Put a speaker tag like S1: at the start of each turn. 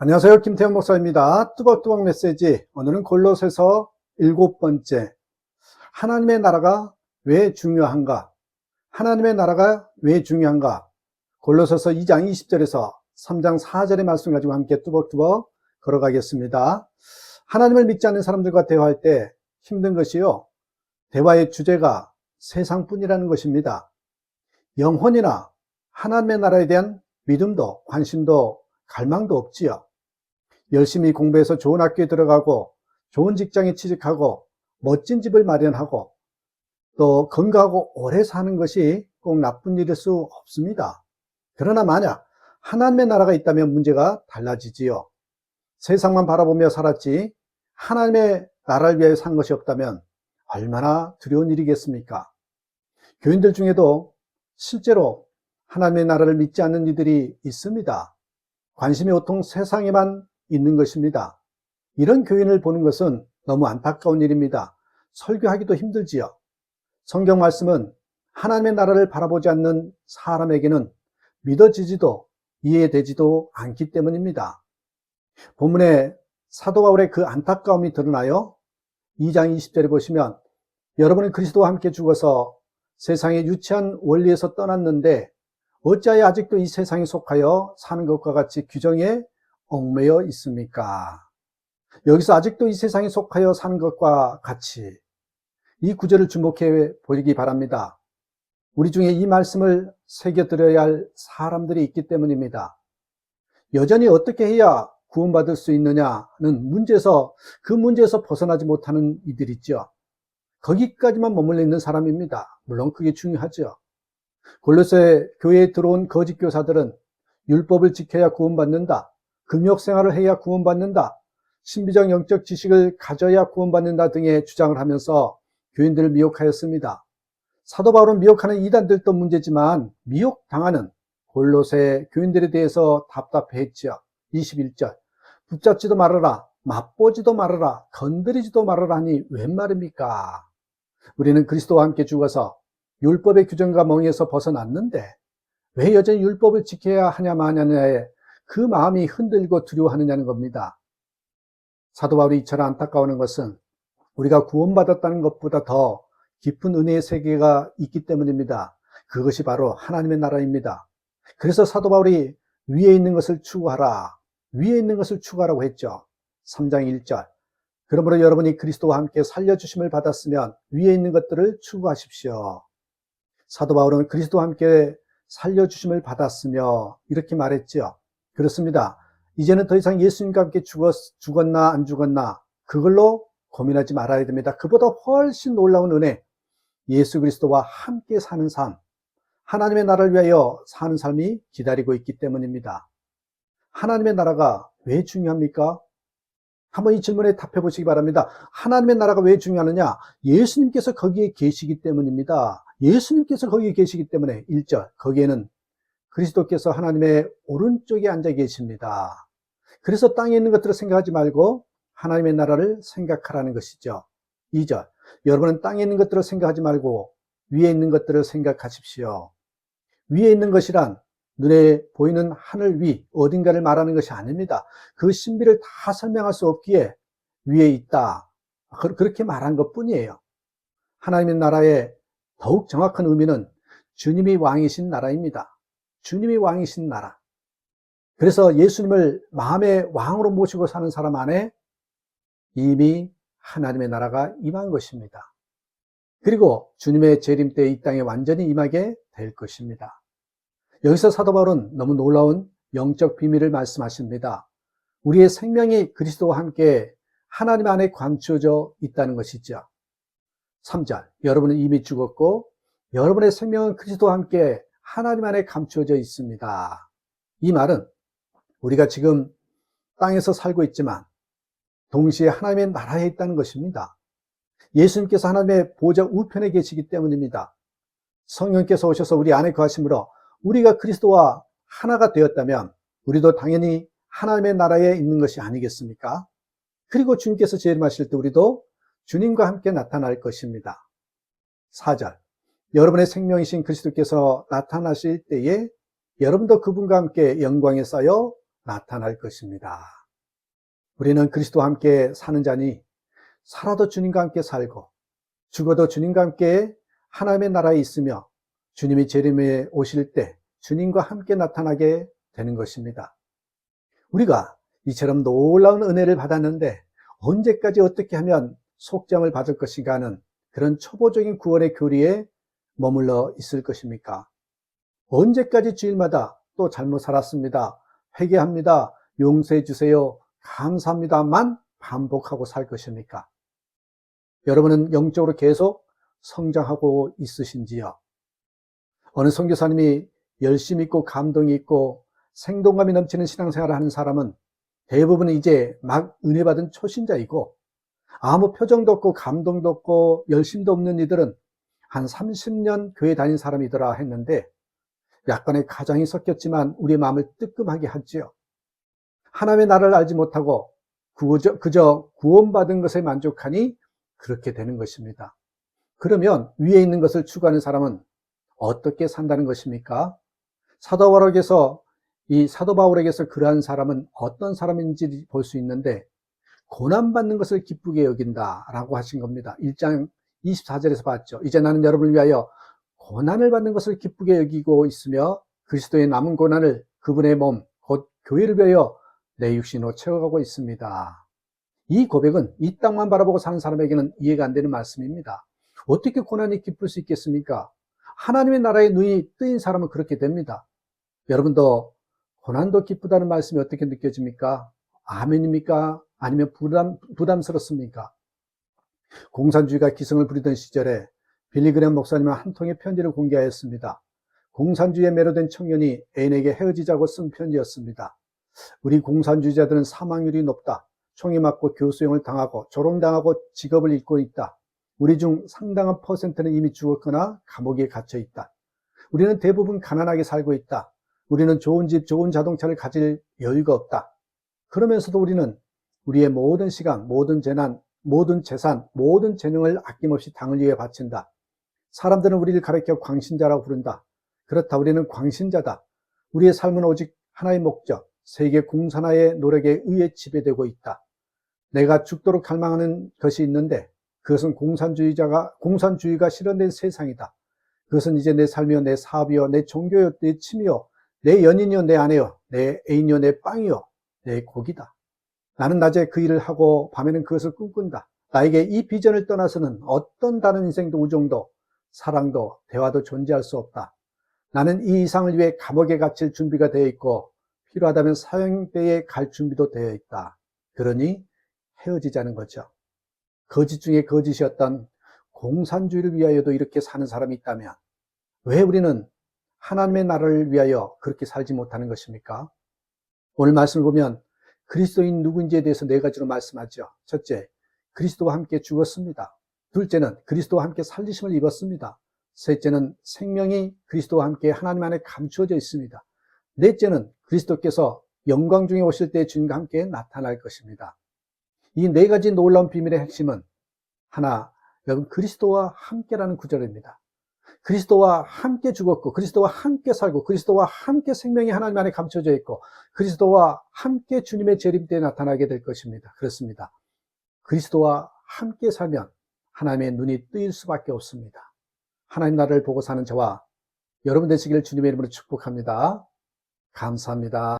S1: 안녕하세요. 김태현 목사입니다. 뚜벅뚜벅 메시지. 오늘은 골로새서 7번째. 하나님의 나라가 왜 중요한가? 하나님의 나라가 왜 중요한가? 골로새서 2장 20절에서 3장 4절의 말씀 가지고 함께 뚜벅뚜벅 걸어가겠습니다. 하나님을 믿지 않는 사람들과 대화할 때 힘든 것이요, 대화의 주제가 세상뿐이라는 것입니다. 영혼이나 하나님의 나라에 대한 믿음도 관심도 갈망도 없지요. 열심히 공부해서 좋은 학교에 들어가고 좋은 직장에 취직하고 멋진 집을 마련하고 또 건강하고 오래 사는 것이 꼭 나쁜 일일 수 없습니다. 그러나 만약 하나님의 나라가 있다면 문제가 달라지지요. 세상만 바라보며 살았지 하나님의 나라를 위해 산 것이 없다면 얼마나 두려운 일이겠습니까? 교인들 중에도 실제로 하나님의 나라를 믿지 않는 이들이 있습니다. 관심이 온통 세상에만 있는 것입니다. 이런 교인을 보는 것은 너무 안타까운 일입니다. 설교하기도 힘들지요. 성경 말씀은 하나님의 나라를 바라보지 않는 사람에게는 믿어지지도 이해되지도 않기 때문입니다. 본문에 사도 바울의 그 안타까움이 드러나요. 2장 20절에 보시면, 여러분은 그리스도와 함께 죽어서 세상의 유치한 원리에서 떠났는데 어찌하여 아직도 이 세상에 속하여 사는 것과 같이 규정에 얽매여 있습니까? 여기서 아직도 이 세상에 속하여 사는 것과 같이, 이 구절을 주목해 보시기 바랍니다. 우리 중에 이 말씀을 새겨들어야 할 사람들이 있기 때문입니다. 여전히 어떻게 해야 구원받을 수 있느냐는 그 문제에서 벗어나지 못하는 이들 있죠. 거기까지만 머물러 있는 사람입니다. 물론 그게 중요하죠. 골로새 교회에 들어온 거짓 교사들은 율법을 지켜야 구원받는다, 금욕생활을 해야 구원받는다, 신비적 영적 지식을 가져야 구원받는다 등의 주장을 하면서 교인들을 미혹하였습니다. 사도 바울은 미혹하는 이단들도 문제지만 미혹당하는 골로새 교인들에 대해서 답답해했지요. 21절, 붙잡지도 말아라, 맛보지도 말아라, 건드리지도 말아라 하니 웬 말입니까? 우리는 그리스도와 함께 죽어서 율법의 규정과 멍에서 벗어났는데 왜 여전히 율법을 지켜야 하냐 마냐에 그 마음이 흔들고 두려워하느냐는 겁니다. 사도 바울이 이처럼 안타까워하는 것은 우리가 구원받았다는 것보다 더 깊은 은혜의 세계가 있기 때문입니다. 그것이 바로 하나님의 나라입니다. 그래서 사도 바울이 위에 있는 것을 추구하라, 위에 있는 것을 추구하라고 했죠. 3장 1절, 그러므로 여러분이 그리스도와 함께 살려주심을 받았으면 위에 있는 것들을 추구하십시오. 사도 바울은 그리스도와 함께 살려주심을 받았으며 이렇게 말했죠. 그렇습니다. 이제는 더 이상 예수님과 함께 죽었나 안 죽었나 그걸로 고민하지 말아야 됩니다. 그보다 훨씬 놀라운 은혜, 예수 그리스도와 함께 사는 삶, 하나님의 나라를 위하여 사는 삶이 기다리고 있기 때문입니다. 하나님의 나라가 왜 중요합니까? 한번 이 질문에 답해 보시기 바랍니다. 하나님의 나라가 왜 중요하느냐? 예수님께서 거기에 계시기 때문입니다. 예수님께서 거기에 계시기 때문에 1절, 거기에는 그리스도께서 하나님의 오른쪽에 앉아 계십니다. 그래서 땅에 있는 것들을 생각하지 말고 하나님의 나라를 생각하라는 것이죠. 2절, 여러분은 땅에 있는 것들을 생각하지 말고 위에 있는 것들을 생각하십시오. 위에 있는 것이란 눈에 보이는 하늘 위 어딘가를 말하는 것이 아닙니다. 그 신비를 다 설명할 수 없기에 위에 있다, 그렇게 말한 것뿐이에요. 하나님의 나라의 더욱 정확한 의미는 주님이 왕이신 나라입니다. 주님이 왕이신 나라. 그래서 예수님을 마음의 왕으로 모시고 사는 사람 안에 이미 하나님의 나라가 임한 것입니다. 그리고 주님의 재림 때 이 땅에 완전히 임하게 될 것입니다. 여기서 사도 바울은 너무 놀라운 영적 비밀을 말씀하십니다. 우리의 생명이 그리스도와 함께 하나님 안에 감추어져 있다는 것이죠. 3절, 여러분은 이미 죽었고 여러분의 생명은 그리스도와 함께 하나님 안에 감추어져 있습니다. 이 말은 우리가 지금 땅에서 살고 있지만 동시에 하나님의 나라에 있다는 것입니다. 예수님께서 하나님의 보좌 우편에 계시기 때문입니다. 성령께서 오셔서 우리 안에 거하심으로 우리가 그리스도와 하나가 되었다면 우리도 당연히 하나님의 나라에 있는 것이 아니겠습니까? 그리고 주님께서 재림하실 때 우리도 주님과 함께 나타날 것입니다. 4절, 여러분의 생명이신 그리스도께서 나타나실 때에 여러분도 그분과 함께 영광에 쌓여 나타날 것입니다. 우리는 그리스도와 함께 사는 자니 살아도 주님과 함께 살고 죽어도 주님과 함께 하나님의 나라에 있으며 주님이 재림에 오실 때 주님과 함께 나타나게 되는 것입니다. 우리가 이처럼 놀라운 은혜를 받았는데 언제까지 어떻게 하면 속죄함을 받을 것인가 하는 그런 초보적인 구원의 교리에 머물러 있을 것입니까? 언제까지 주일마다 또 잘못 살았습니다, 회개합니다, 용서해 주세요, 감사합니다만 반복하고 살 것입니까? 여러분은 영적으로 계속 성장하고 있으신지요? 어느 선교사님이 열심히 있고 감동이 있고 생동감이 넘치는 신앙생활을 하는 사람은 대부분 이제 막 은혜 받은 초신자이고 아무 표정도 없고 감동도 없고 열심도 없는 이들은 한 30년 교회 다닌 사람이더라 했는데 약간의 가장이 섞였지만 우리의 마음을 뜨끔하게 하지요. 하나님의 나라를 알지 못하고 그저 구원받은 것에 만족하니 그렇게 되는 것입니다. 그러면 위에 있는 것을 추구하는 사람은 어떻게 산다는 것입니까? 사도 바울에게서 그러한 사람은 어떤 사람인지 볼 수 있는데 고난받는 것을 기쁘게 여긴다라고 하신 겁니다. 1장 24절에서 봤죠. 이제 나는 여러분을 위하여 고난을 받는 것을 기쁘게 여기고 있으며 그리스도의 남은 고난을 그분의 몸, 곧 교회를 위하여 내 육신으로 채워가고 있습니다. 이 고백은 이 땅만 바라보고 사는 사람에게는 이해가 안 되는 말씀입니다. 어떻게 고난이 기쁠 수 있겠습니까? 하나님의 나라에 눈이 뜨인 사람은 그렇게 됩니다. 여러분도 고난도 기쁘다는 말씀이 어떻게 느껴집니까? 아멘입니까? 아니면 부담스럽습니까? 공산주의가 기승을 부리던 시절에 빌리그램 목사님은 한 통의 편지를 공개하였습니다. 공산주의에 매료된 청년이 애인에게 헤어지자고 쓴 편지였습니다. 우리 공산주의자들은 사망률이 높다. 총에 맞고 교수형을 당하고 조롱당하고 직업을 잃고 있다. 우리 중 상당한 퍼센트는 이미 죽었거나 감옥에 갇혀 있다. 우리는 대부분 가난하게 살고 있다. 우리는 좋은 집, 좋은 자동차를 가질 여유가 없다. 그러면서도 우리는 우리의 모든 시간, 모든 재난, 모든 재산, 모든 재능을 아낌없이 당을 위해 바친다. 사람들은 우리를 가리켜 광신자라고 부른다. 그렇다, 우리는 광신자다. 우리의 삶은 오직 하나의 목적, 세계 공산화의 노력에 의해 지배되고 있다. 내가 죽도록 갈망하는 것이 있는데 그것은 공산주의가 실현된 세상이다. 그것은 이제 내 삶이요, 내 사업이요, 내 종교요, 내 취미요, 내 연인이요, 내 아내요, 내 애인이요, 내 빵이요, 내 곡이다. 나는 낮에 그 일을 하고 밤에는 그것을 꿈꾼다. 나에게 이 비전을 떠나서는 어떤 다른 인생도 우정도 사랑도 대화도 존재할 수 없다. 나는 이 이상을 위해 감옥에 갇힐 준비가 되어 있고 필요하다면 사형대에 갈 준비도 되어 있다. 그러니 헤어지자는 거죠. 거짓 중에 거짓이었던 공산주의를 위하여도 이렇게 사는 사람이 있다면 왜 우리는 하나님의 나라를 위하여 그렇게 살지 못하는 것입니까? 오늘 말씀을 보면 그리스도인 누구인지에 대해서 네 가지로 말씀하죠. 첫째, 그리스도와 함께 죽었습니다. 둘째는 그리스도와 함께 살리심을 입었습니다. 셋째는 생명이 그리스도와 함께 하나님 안에 감추어져 있습니다. 넷째는 그리스도께서 영광 중에 오실 때 주님과 함께 나타날 것입니다. 이 네 가지 놀라운 비밀의 핵심은 하나, 여러분 그리스도와 함께라는 구절입니다. 그리스도와 함께 죽었고 그리스도와 함께 살고 그리스도와 함께 생명이 하나님 안에 감춰져 있고 그리스도와 함께 주님의 재림 때에 나타나게 될 것입니다. 그렇습니다. 그리스도와 함께 살면 하나님의 눈이 뜨일 수밖에 없습니다. 하나님 나라를 보고 사는 저와 여러분 되시기를 주님의 이름으로 축복합니다. 감사합니다.